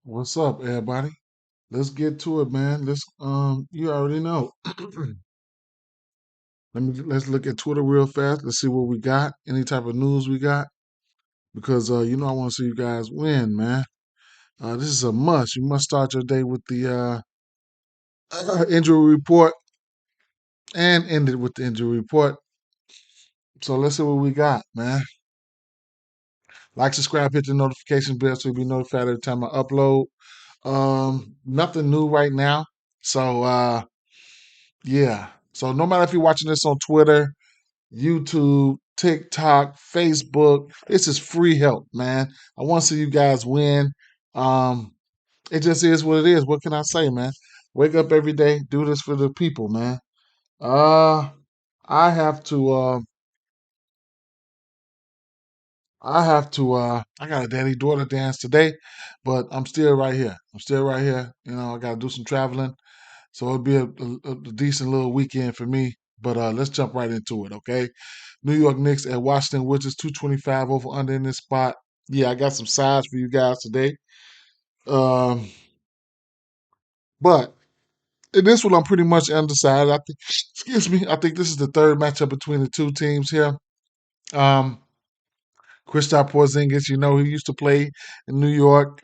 What's up, everybody? Let's get to it, man. You already know. Let's look at Twitter real fast. Let's see what we got. Any type of news we got, because I want to see you guys win, man. This is a must. You must start your day with the injury report and end it with the injury report. So let's see what we got, man. Like, subscribe, hit the notification bell so you'll be notified every time I upload. Nothing new right now. So yeah. So no matter if you're watching this on Twitter, YouTube, TikTok, Facebook. This is free help, man. I want to see you guys win. Um, it just is what it is. What can I say, man? Wake up every day, do this for the people, man. Uh, I have to. I got a daddy daughter dance today, but I'm still right here. I'm still right here. I got to do some traveling, so it'll be a decent little weekend for me. But let's jump right into it, okay? New York Knicks at Washington Wizards, 225 over under in this spot. Yeah, I got some sides for you guys today. Um, but in this one, I'm pretty much undecided. I think, excuse me, I think this is the third matchup between the two teams here. Um, Kristaps Porzingis, he used to play in New York.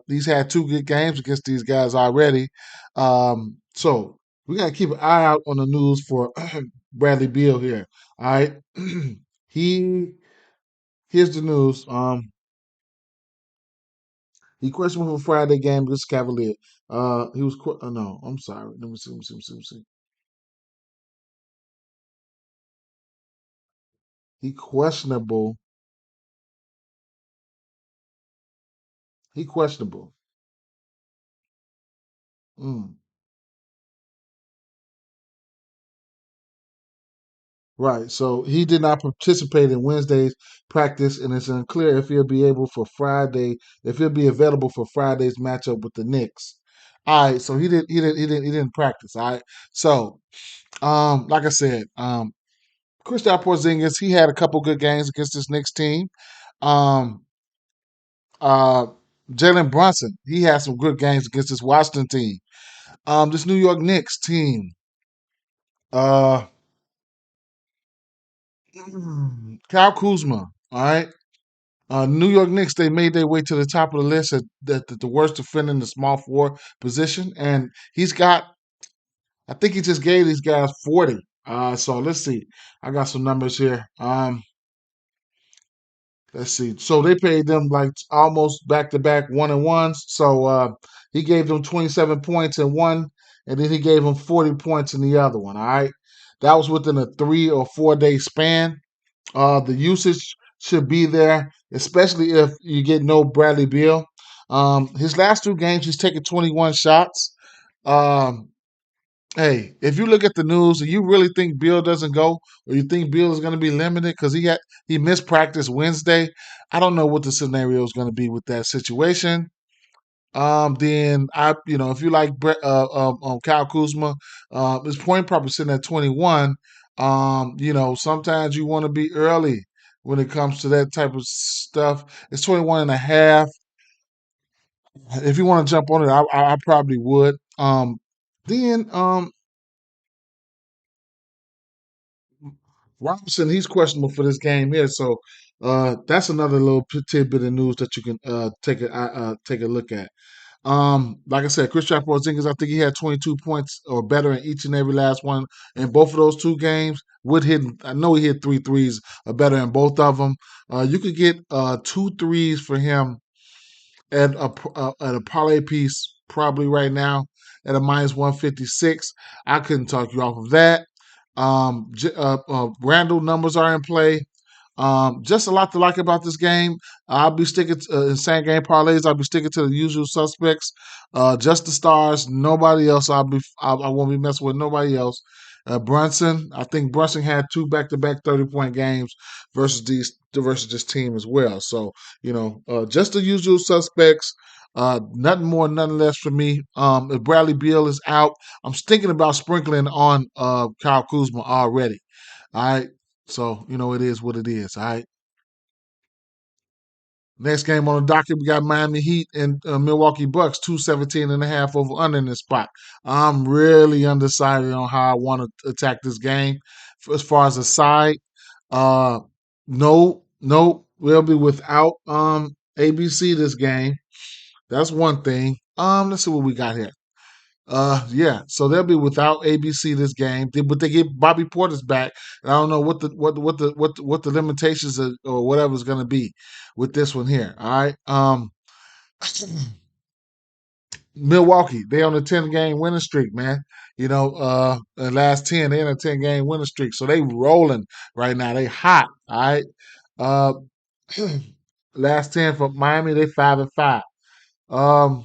He's had two good games against these guys already. So we got to keep an eye out on the news for Bradley Beal here. All right. he Here's the news. He questionable for Friday game against Cavalier. He was no. I'm sorry. Let me see. Let me see. Let me see. Let me see. He questionable. He questionable. Mm. Right. So he did not participate in Wednesday's practice, and it's unclear if he'll be able for Friday. If he'll be available for Friday's matchup with the Knicks. All right. So he didn't practice. All right. So like I said, Kristaps Porzingis, he had a couple good games against this Knicks team. Um, uh, Jalen Brunson, he had some good games against this Washington team. This New York Knicks team, uh, Kyle Kuzma, all right. New York Knicks, they made their way to the top of the list at the worst defender in the small forward position, and I think he just gave these guys 40. So let's see. I got some numbers here. Let's see. So they paid them like almost back to back one and ones. So he gave them 27 points in one, and then he gave them 40 points in the other one. All right. That was within a 3 or 4 day span. The usage should be there, especially if you get no Bradley Beal. His last two games, he's taken 21 shots. Um, Hey, if you look at the news and you really think Bill doesn't go, or you think Bill is going to be limited because he missed practice Wednesday, I don't know what the scenario is going to be with that situation. Then if you like Kyle Kuzma, his point probably sitting at 21. Sometimes you want to be early when it comes to that type of stuff. It's 21 and a half. If you want to jump on it, I probably would. Then Robinson, he's questionable for this game here, so that's another little tidbit of news that you can take a look at. Like I said, Kristaps Porzingis, I think he had 22 points or better in each and every last one in both of those two games. I know he hit three threes or better in both of them. You could get two threes for him at a parlay piece probably right now at a minus 156. I couldn't talk you off of that. Randall numbers are in play. Just a lot to like about this game. I'll be sticking to in same game parlays. I'll be sticking to the usual suspects. Just the stars. Nobody else. I won't be messing with nobody else. Brunson. I think Brunson had two back-to-back 30-point games versus this team as well. So just the usual suspects. Nothing more, nothing less for me. If Bradley Beal is out, I'm thinking about sprinkling on Kyle Kuzma already. All right. So, it is what it is. All right. Next game on the docket, we got Miami Heat and Milwaukee Bucks, 217.5 over under in this spot. I'm really undecided on how I want to attack this game. As far as the side, uh, no, we'll be without ABC this game. That's one thing. Let's see what we got here. Yeah, so they'll be without ABC this game, but they get Bobby Portis back, and I don't know what the limitations or whatever is going to be with this one here. All right, Milwaukee, they on a 10 game winning streak, man. The last 10, they in a 10 game winning streak, so they rolling right now. They hot. All right, uh, last 10 for Miami, they 5-5. Um,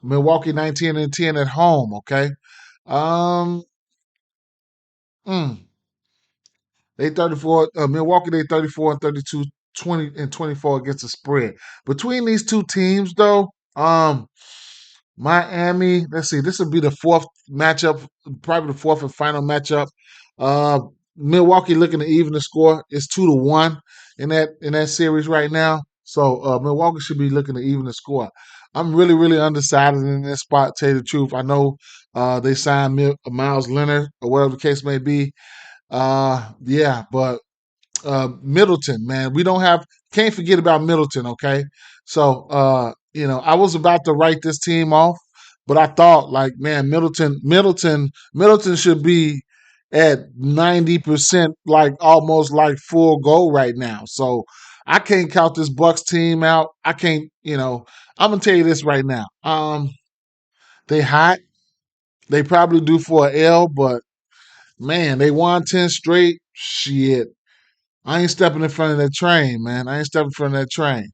Milwaukee 19-10 at home. Okay. Um, mm, They 34, Milwaukee, they 34 and 32, 20 and 24 against the spread. Between these two teams, though, Miami, let's see, this will be the fourth matchup, probably the fourth and final matchup. Uh, Milwaukee looking to even the score. It's 2-1 in that series right now. So Milwaukee should be looking to even the score. I'm really, really undecided in this spot, tell you the truth. I know they signed Miles Leonard or whatever the case may be. Yeah, but Middleton, man, we don't have can't forget about Middleton, okay? So I was about to write this team off, but I thought like, man, Middleton should be at 90%, like almost like full go right now. So I can't count this Bucks team out. I can't, I'm gonna tell you this right now. They hot. They probably do for a L, but man, they won 10 straight. Shit. I ain't stepping in front of that train, man. I ain't stepping in front of that train.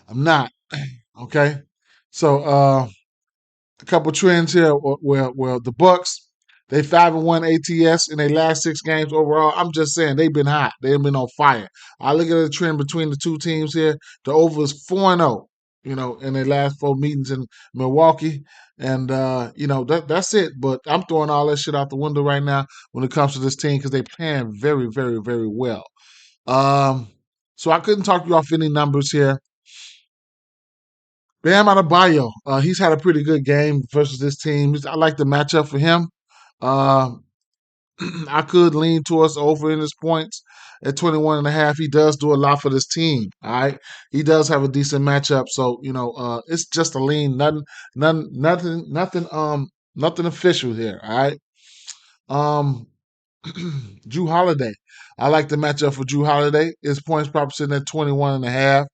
I'm not. Okay. So a couple trends here. Well, the Bucks, they 5-1 ATS in their last 6 games overall. I'm just saying they've been hot. They've been on fire. I look at the trend between the two teams here. The over is 4-0. In their last 4 meetings in Milwaukee, and that's it. But I'm throwing all that shit out the window right now when it comes to this team because they're playing very, very, very well. Um, so I couldn't talk you off any numbers here. Bam Adebayo, he's had a pretty good game versus this team. I like the matchup for him. Uh, I could lean towards over in his points at 21 and a half. He does do a lot for this team. All right. He does have a decent matchup. So, it's just a lean. Nothing official here. All right. Um, Drew Holiday. I like the matchup for Drew Holiday. His points probably sitting at 21 and a half.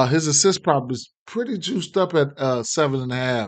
His assist probably is pretty juiced up at 7.5.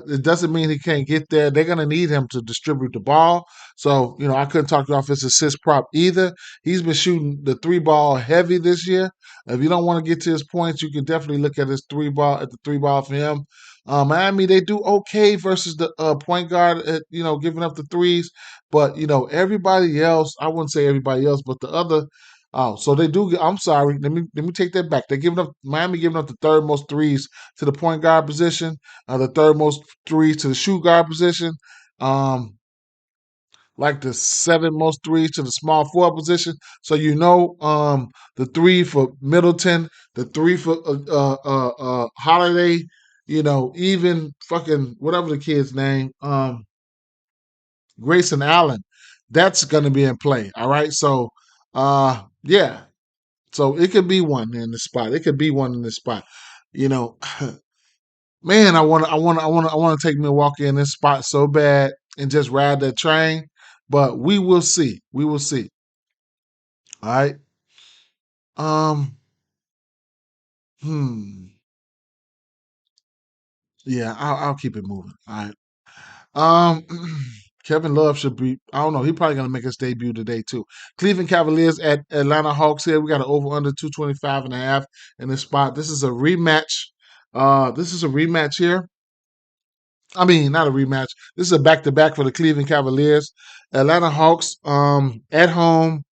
It doesn't mean he can't get there. They're going to need him to distribute the ball. So, I couldn't talk you off his assist prop either. He's been shooting the 3 ball heavy this year. If you don't want to get to his points, you can definitely look at his 3 ball at the 3 ball for him. Miami, they do okay versus the point guard at, giving up the threes. But everybody else, I wouldn't say everybody else, but the other. Oh, so they do. I'm sorry. Let me take that back. They're giving up Miami giving up the third most threes to the point guard position, the third most threes to the shoot guard position, um, like the 7th most threes to the small forward position. So the 3 for Middleton, the 3 for Holiday. Even fucking whatever the kid's name. Grayson Allen, that's going to be in play. All right. So, yeah. So it could be one in the spot. It could be one in the spot. You know, man, I want to take Milwaukee in this spot so bad and just ride that train. But we will see. We will see. All right. Um. Hmm. Yeah. I'll keep it moving. All right. Um, Kevin Love should be. I don't know. He probably gonna make his debut today too. Cleveland Cavaliers at Atlanta Hawks here. We got an over under 225.5 in this spot. This is a rematch. This is a rematch here. I mean, not a rematch. This is a back to back for the Cleveland Cavaliers. Atlanta Hawks, at home.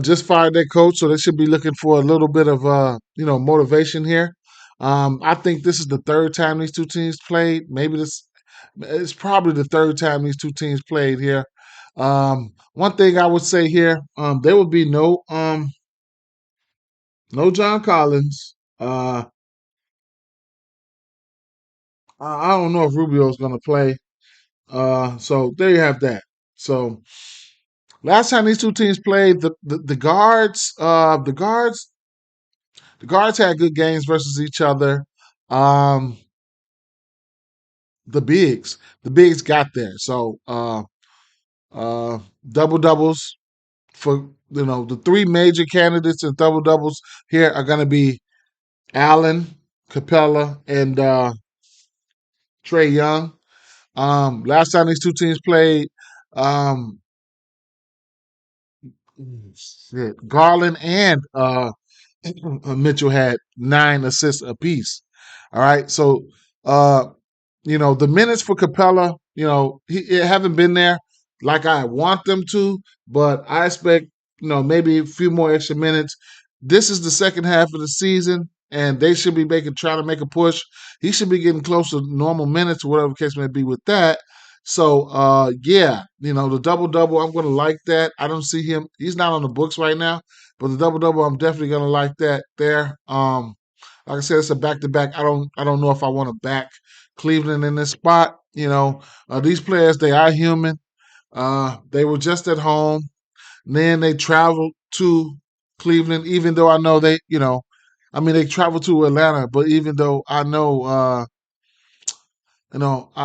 Just fired their coach, so they should be looking for a little bit of motivation here. I think this is the third time these two teams played. Maybe this it's probably the third time these two teams played here. One thing I would say here, there will be no No John Collins. I don't know if Rubio's going to play. So there you have that. So last time these two teams played, the guards had good games versus each other. Um, the bigs got there. So uh, double doubles for the three major candidates in double doubles here are going to be Allen, Capella, and Trey Young. Last time these two teams played, um, Garland and Mitchell had 9 assists apiece. All right, so uh, the minutes for Capella, it haven't been there like I want them to, but I expect, maybe a few more extra minutes. This is the second half of the season, and they should be trying to make a push. He should be getting close to normal minutes, or whatever the case may be with that. So, yeah, the double double, I'm going to like that. I don't see him; he's not on the books right now, but the double double, I'm definitely going to like that there. Like I said, it's a back to back. I don't know if I want to back Cleveland in this spot. These players, they are human. They were just at home. Then they traveled to Cleveland, even though I know they traveled to Atlanta, but even though I know, I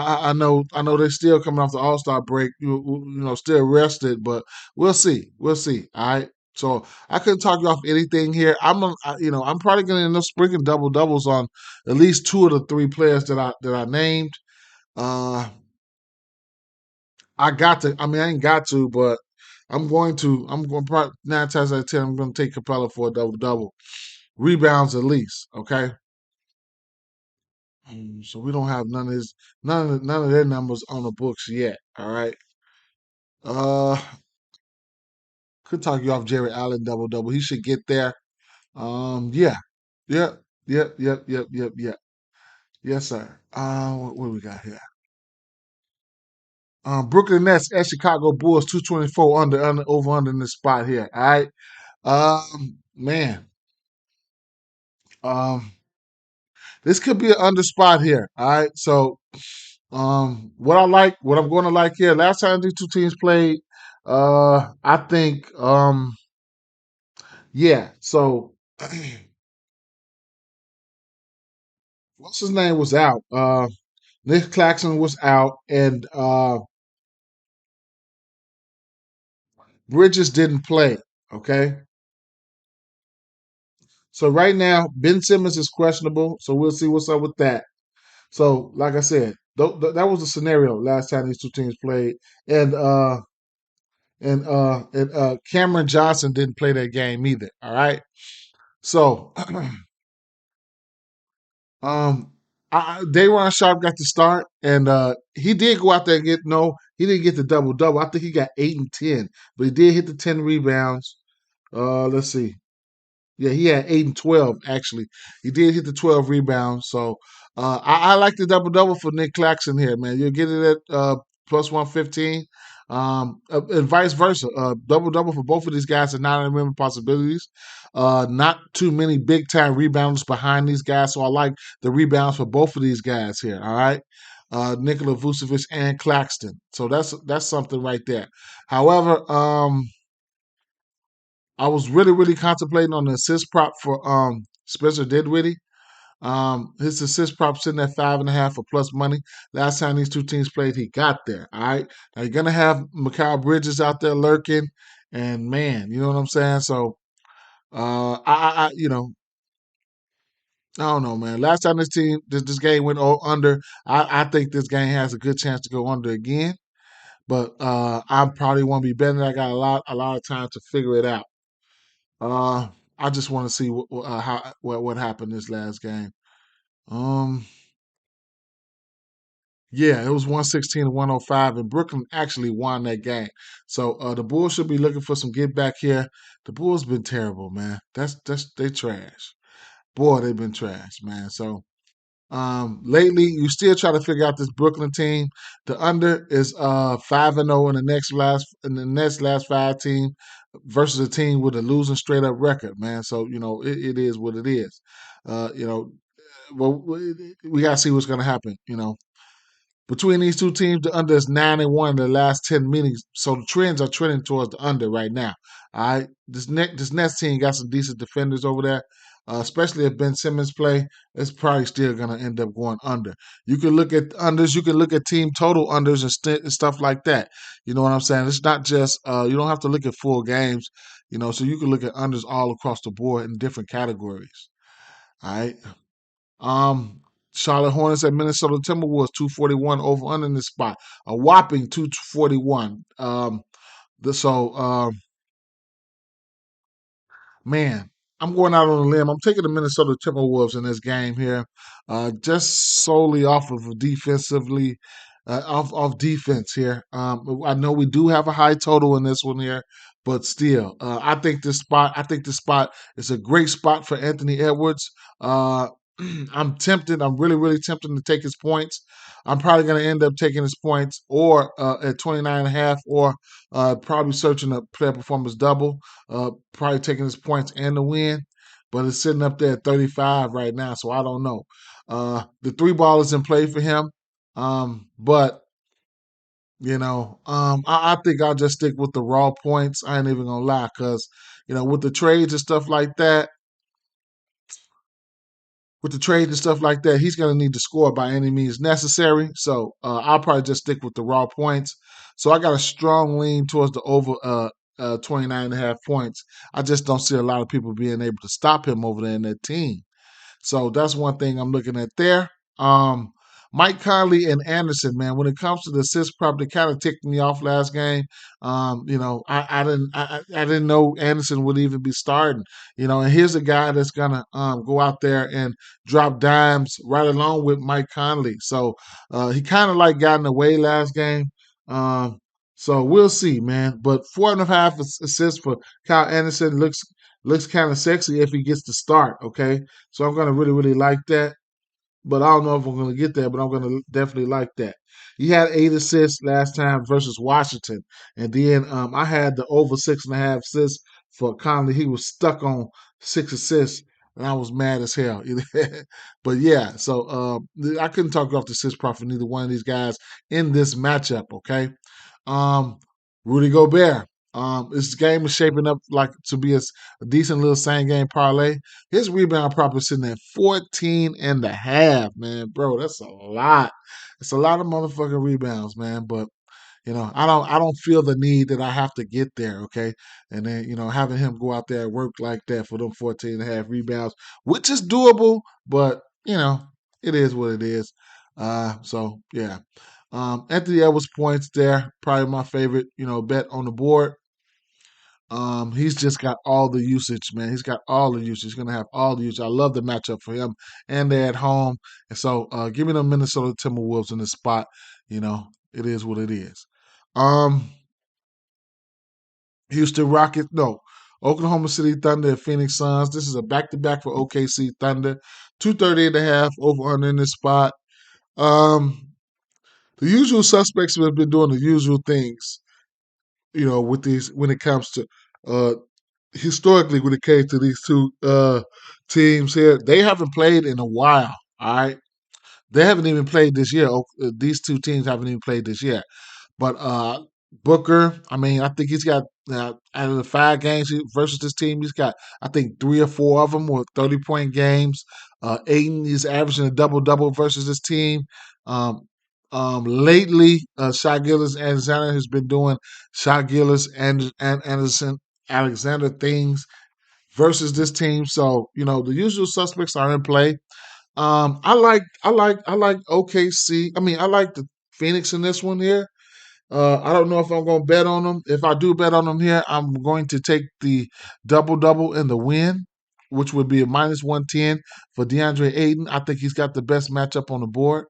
know they're still coming off the All Star break, still rested, but we'll see. We'll see. All right. So I couldn't talk you off anything here. I'm probably going to end up sprinkling double doubles on at least two of the three players that I named. Uh, I got to. I mean, I ain't got to, but I'm going to. I'm going probably 9 times out of 10. I'm going to take Capella for a double double, rebounds at least. Okay. So we don't have none of their numbers on the books yet. All right. Uh, could talk you off Jerry Allen double double. He should get there. Yeah. Yep. Yep. Yep. Yep. Yep. Yep. Yes, sir. What we got here? Brooklyn Nets at Chicago Bulls 224 under over under in this spot here. All right. Man. Um, this could be an under spot here. All right. So, what I'm going to like here. Last time these two teams played, I think, yeah. So, what's his name was out. Nick Claxton was out, and Bridges didn't play. Okay. So right now, Ben Simmons is questionable. So we'll see what's up with that. So, like I said, that was the scenario last time these two teams played, and Cameron Johnson didn't play that game either. All right, so Dayron Sharp got the start, and he did go out there and he didn't get the double double. I think he got 8 and 10, but he did hit the 10 rebounds. Let's see. Yeah, he had 8 and 12 actually. He did hit the 12 rebounds. So I like the double double for Nick Claxton here, man. You'll get it at plus 115. And vice versa. Double double for both of these guys are not unlimited possibilities. Not too many big time rebounders behind these guys. So I like the rebounds for both of these guys here. All right. Nikola Vucevic and Claxton. So that's something right there. However, I was really, really contemplating on the assist prop for Spencer Dinwiddie. His assist prop sitting at 5.5 for plus money. Last time these two teams played, he got there. All right. Now you're gonna have Mikal Bridges out there lurking, and man, you know what I'm saying. So, I don't know, man. Last time this game went under, I think this game has a good chance to go under again. But I probably won't be betting. I got a lot of time to figure it out. Uh, I just want to see what happened this last game. Um, yeah, it was 116 to 105, and Brooklyn actually won that game. So the Bulls should be looking for some get back here. The Bulls been terrible, man. That's they trash. Boy, they've been trash, man. So Lately, you still try to figure out this Brooklyn team. The under is 5-0 in the next last five team versus a team with a losing straight up record, man. So it is what it is. You know, well, we gotta see what's gonna happen. Between these two teams, the under is 9-1 in the last 10 meetings. So the trends are trending towards the under right now. All right. This next team got some decent defenders over there. Especially if Ben Simmons play, it's probably still gonna end up going under. You can look at unders, you can look at team total unders and stuff like that. You know what I'm saying? It's not just you don't have to look at full games, so you can look at unders all across the board in different categories. All right. Um, Charlotte Hornets at Minnesota Timberwolves 241 over under in this spot, a whopping 241. So man, I'm going out on a limb. I'm taking the Minnesota Timberwolves in this game here, just solely off of defensively, off defense here. I know we do have a high total in this one here, but still, I think this spot is a great spot for Anthony Edwards. Uh, I'm tempted. I'm really, really tempted to take his points. I'm probably going to end up taking his points or at 29 and a half, or probably searching a player performance double, probably taking his points and the win. But it's sitting up there at 35 right now, so I don't know. The three ball is in play for him, but I think I'll just stick with the raw points. I ain't even gonna lie, because with the trades and stuff like that, he's going to need to score by any means necessary. So I'll probably just stick with the raw points. So I got a strong lean towards the over 29 and a half points. I just don't see a lot of people being able to stop him over there in that team. So that's one thing I'm looking at there. Um, Mike Conley and Anderson, man, when it comes to the assist prop, they kind of ticked me off last game. I didn't know Anderson would even be starting. And here's a guy that's gonna go out there and drop dimes right along with Mike Conley. So he kind of like got in the way last game. Um, so we'll see, man. But 4.5 assists for Kyle Anderson looks kind of sexy if he gets to start. Okay, so I'm gonna really really like that. But I don't know if I'm gonna get there. But I'm gonna definitely like that. He had 8 assists last time versus Washington, and then I had the over 6.5 assists for Conley. He was stuck on 6 assists. And I was mad as hell. But yeah, so I couldn't talk off the assist prop for neither one of these guys in this matchup. Okay, um, Rudy Gobert. This game is shaping up like to be a decent little same game parlay. His rebound prop is sitting at 14 and a half, man. Bro, that's a lot. It's a lot of motherfucking rebounds, man. But I don't feel the need that I have to get there, okay? And then, having him go out there and work like that for them 14 and a half rebounds, which is doable, but it is what it is. So yeah. Anthony Edwards points there, probably my favorite, bet on the board. He's just got all the usage, man. He's got all the usage. He's gonna have all the usage. I love the matchup for him, and they're at home. And so, give me the Minnesota Timberwolves in this spot. It is what it is. Um, Houston Rockets, no. Oklahoma City Thunder and Phoenix Suns. This is a back-to-back for OKC Thunder. 230 and a half over under in this spot. Um, the usual suspects have been doing the usual things, with these when it comes to uh historically when it came to these two teams here. They haven't played in a while. All right. They haven't even played this year. These two teams haven't even played this year. But Booker, I mean, I think he's got out of the 5 games versus this team, he's got I think 3 or 4 of them with 30-point games. Aiden is averaging a double double versus this team. Um, Lately, Shai Gillis Alexander has been doing Shai Gillis and Anderson Alexander things versus this team. So the usual suspects are in play. I like OKC. I mean, I like the Phoenix in this one here. I don't know if I'm going to bet on them. If I do bet on them here, I'm going to take the double double in the win, which would be a -110 for DeAndre Ayton. I think he's got the best matchup on the board.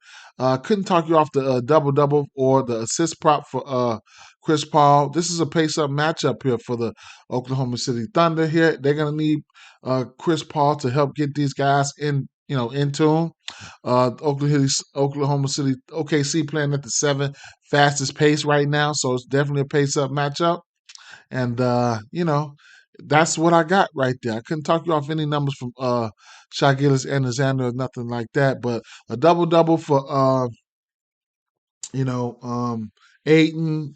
Couldn't talk you off the double double or the assist prop for Chris Paul. This is a pace up matchup here for the Oklahoma City Thunder. Here they're going to need Chris Paul to help get these guys in in tune. Oklahoma City, OKC playing at the 7th fastest pace right now, so it's definitely a pace up matchup. And that's what I got right there. I couldn't talk you off any numbers from Shai Gillis and Xander or nothing like that, but a double double for you know, Aiton.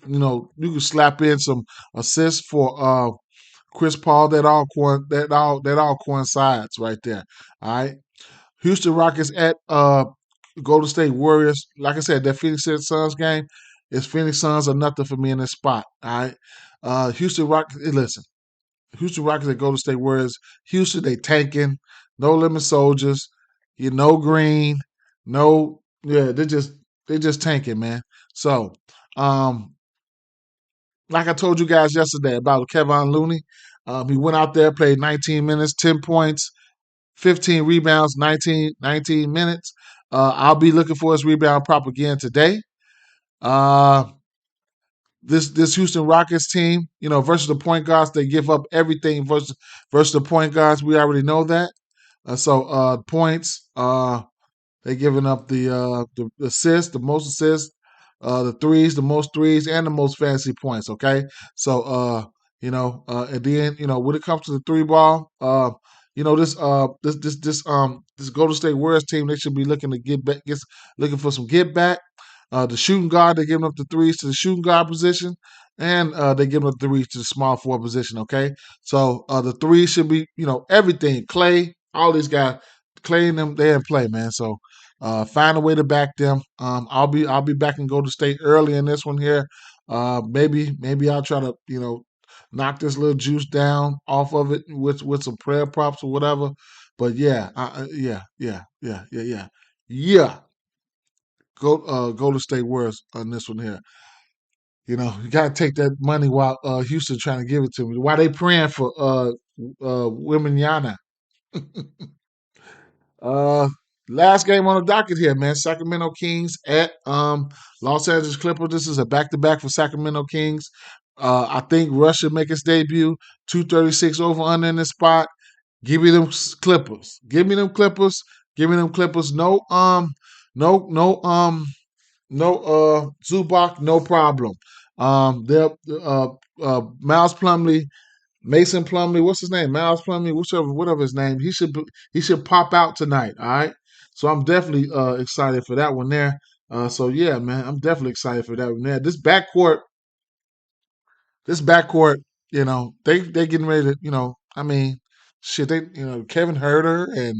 You can slap in some assists for Chris Paul. That all coincides right there. All right. Houston Rockets at Golden State Warriors. Like I said, that Phoenix Suns game is Phoenix Suns are nothing for me in this spot. All right. Houston Rockets. Listen, Houston Rockets at Golden State Warriors. Houston, they tanking. No limit soldiers. No Green. No. Yeah, they just tanking, man. So, um, like I told you guys yesterday about Kevin Looney, he went out there, played 19 minutes, 10 points, 15 rebounds, 19 minutes. I'll be looking for his rebound prop again today. Uh, this Houston Rockets team, versus the point guards, they give up everything versus the point guards. We already know that. So points, they giving up the assists, the most assists, the threes, the most threes, and the most fantasy points. Okay, so at the end, when it comes to the three ball, this Golden State Warriors team, they should be looking to get back, looking for some get back. The shooting guard, they're giving up the threes to the shooting guard position, and they're giving up the threes to the small forward position. Okay, so the threes should be, everything. Clay, all these guys, Clay and them, they in play, man. So find a way to back them. I'll be back and go to state early in this one here. Maybe I'll try to knock this little juice down off of it with some prayer props or whatever. But yeah, yeah. Go to state worse on this one here. You gotta take that money while Houston trying to give it to me. While they praying for women Yana. Uh, Last game on the docket here, man. Sacramento Kings at Los Angeles Clippers. This is a back-to-back for Sacramento Kings. I think Russ should make his debut. 236 over under in this spot. Give me them Clippers. Give me them Clippers. Give me them Clippers. No Zubac, no problem. They'll Miles Plumley, Mason Plumley, what's his name? Miles Plumley, whatever his name. He should pop out tonight. All right. So I'm definitely excited for that one there. So yeah, man, I'm definitely excited for that one there. This backcourt, they getting ready to, I mean, shit, they, Kevin Herter and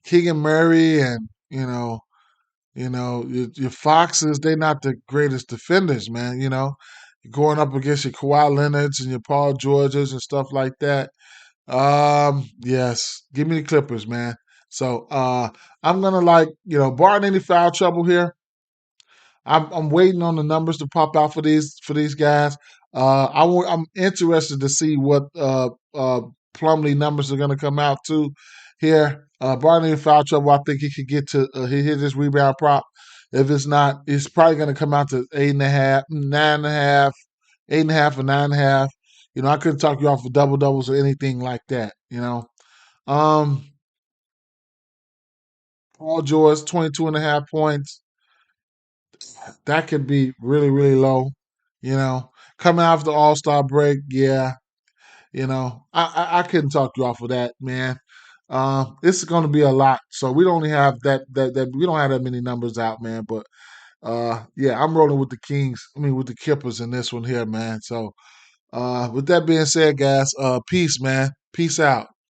Keegan Murray and your Foxes, they're not the greatest defenders, man. Going up against your Kawhi Leonards and your Paul Georges and stuff like that. Yes, give me the Clippers, man. So I'm gonna barring any foul trouble here. I'm waiting on the numbers to pop out for these guys. I'm interested to see what Plumlee numbers are going to come out to here. Barring any foul trouble, I think he could get to he hit his rebound prop. If it's not, it's probably going to come out to 8.5, 9.5, 8.5, or 9.5. I couldn't talk you off for double doubles or anything like that. Um, Paul George, 22.5 points. That could be really, really low. You know, Coming off the All Star break, yeah. I couldn't talk you off of that, man. This is going to be a lot, so we don't only have that we don't have that many numbers out, man. But yeah, I'm rolling with the Kings. I mean, with the Clippers in this one here, man. So with that being said, guys, peace, man. Peace out.